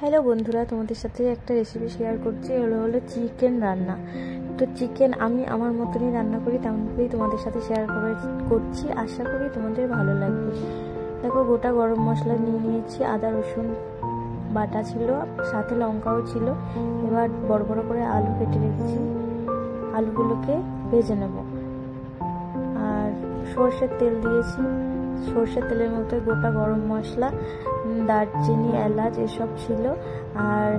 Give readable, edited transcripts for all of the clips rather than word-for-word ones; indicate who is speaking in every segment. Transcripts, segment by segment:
Speaker 1: Hello বন্ধুরা, তোমাদের সাথে একটা রেসিপি শেয়ার করছি। হলো চিকেন রান্না। তো চিকেন আমি আমার মতনই রান্না করি, তেমন করেই তোমাদের সাথে শেয়ার করছি। আশা করি তোমাদের ভালো লাগবে। দেখো, গোটা গরম মশলা নিয়ে নিয়েছি, আদা রসুন বাটা ছিল, সাথে লঙ্কাও ছিল। এবার বড় বড় করে আলু কেটে রেখেছি, আলুগুলোকে ভেজে নেব। আর সর্ষের তেল দিয়েছি, সর্ষের তেলের মধ্যে গোটা গরম মশলা, দারচিনি, এলাচ এসব ছিল। আর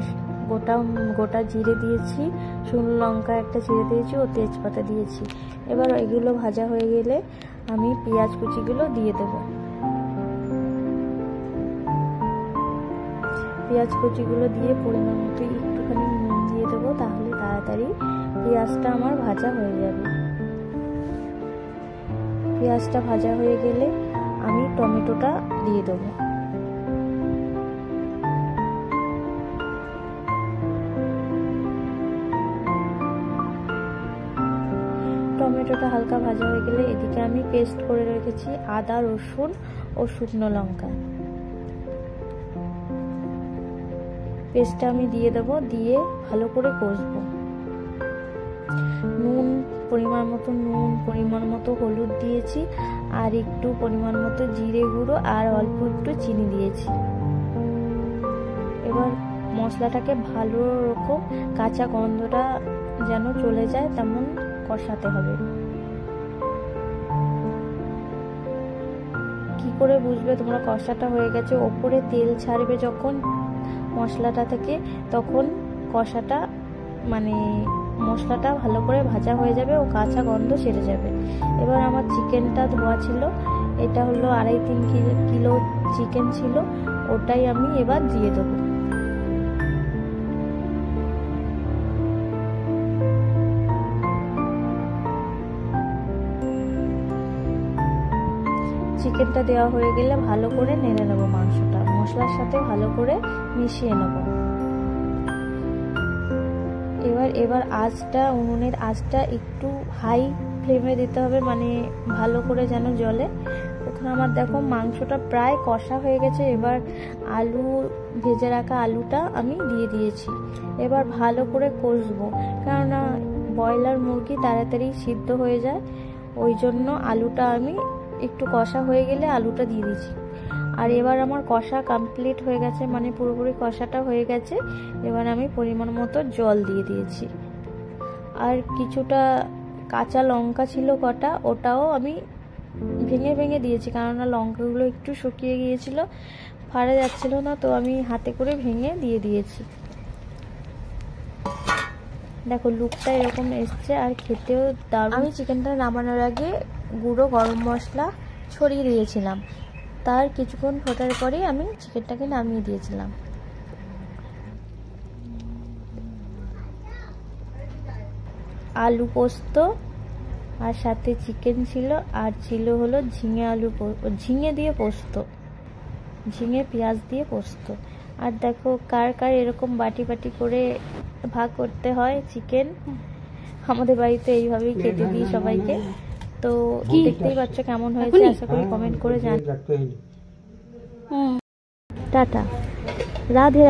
Speaker 1: গোটা জিরে দিয়েছি, শুকনো লঙ্কা একটা চিড়ে দিয়েছি ও তেজপাতা দিয়েছি। এবার এগুলো ভাজা হয়ে গেলে আমি পেঁয়াজ কুচিগুলো দিয়ে দেব। পেঁয়াজ কুচিগুলো দিয়ে পরিমাণ মতো একটুখানি নুন দিয়ে দেবো, তাহলে তাড়াতাড়ি পেঁয়াজটা আমার ভাজা হয়ে যাবে। পেঁয়াজটা ভাজা হয়ে গেলে আমি টমেটোটা দিয়ে দেবো। টমেটোটা হালকা ভাজা হয়ে গেলে এদিকে আমি পেস্ট করে রেখেছি আদা রসুন ও শুকনো লঙ্কা, পেস্টটা আমি দিয়ে দেবো। দিয়ে ভালো করে কষবো। নুন পরিমাণ মতো, পরিমাণ মতো হলুদ দিয়েছি, আর একটু পরিমাণ মতো জিরে গুঁড়ো আর অল্প একটু চিনি দিয়েছি। এবার মশলাটাকে ভালো রকম কাঁচা গন্ধটা যেন চলে যায় তেমন কষাতে হবে। কি করে বুঝবে তোমরা কষাটা হয়ে গেছে? ওপরে তেল ছাড়বে যখন মশলাটা থেকে, তখন কষাটা মশলাটা ভালো করে ভাজা হয়ে যাবে ও কাঁচা গন্ধ ছেড়ে যাবে। এবার আমার চিকেনটা ধোয়া ছিল, এটা হলো 2.5-3 কিলো চিকেন ছিল, ওটাই আমি এবার দিয়ে দেবো। চিকেনটা দেওয়া হয়ে গেলে ভালো করে নেড়ে নেবো, মাংসটা মশলার সাথে ভালো করে মিশিয়ে নেব। এবার উনুনের আঁচটা একটু হাই ফ্লেমে দিতে হবে, ভালো করে যেন জ্বলে। ওখানে আমার দেখো মাংসটা প্রায় কষা হয়ে গেছে। এবার ভেজে রাখা আলুটা আমি দিয়ে দিয়েছি। এবার ভালো করে কষবো, কেননা ব্রয়লার মুরগি তাড়াতাড়ি সিদ্ধ হয়ে যায়, ওই জন্য আলুটা আমি একটু কষা হয়ে গেলে আলুটা দিয়ে দিয়েছি। আর এবার আমার কষা কমপ্লিট হয়ে গেছে, পুরোপুরি কষাটা হয়ে গেছে। এবার আমি পরিমাণ মতো জল দিয়ে দিয়েছি। আর কিছুটা কাঁচা লঙ্কা ছিল কটা, ওটাও আমি ভেঙে ভেঙে দিয়েছি, কেননা লঙ্কাগুলো একটু শুকিয়ে গিয়েছিল, ফাড়া যাচ্ছিল না, তো আমি হাতে করে ভেঙে দিয়ে দিয়েছি। দেখো লুকটা এরকম এসছে, আর খেতেও দারুণ। আমি চিকেনটা নামানোর আগে গুঁড়ো গরম মশলা ছড়িয়ে দিয়েছিলাম, তার কিছুক্ষণ ফোটার পরেই আমি চিকেনটাকে নামিয়ে দিয়েছিলাম। আলু পোস্ত আর সাথে চিকেন ছিল, আর ছিল হলো ঝিঙে দিয়ে পোস্ত, ঝিঙে পেঁয়াজ দিয়ে পোস্ত। আর দেখো কার কার এরকম বাটি বাটি করে ভাগ করতে হয় চিকেন, আমাদের বাড়িতে এইভাবেই কেটে দিই সবাইকে। তো দেখতেই পাচ্ছ কেমন হয়েছে, আশা করি কমেন্ট করে জানাবে। টাটা, রাধে।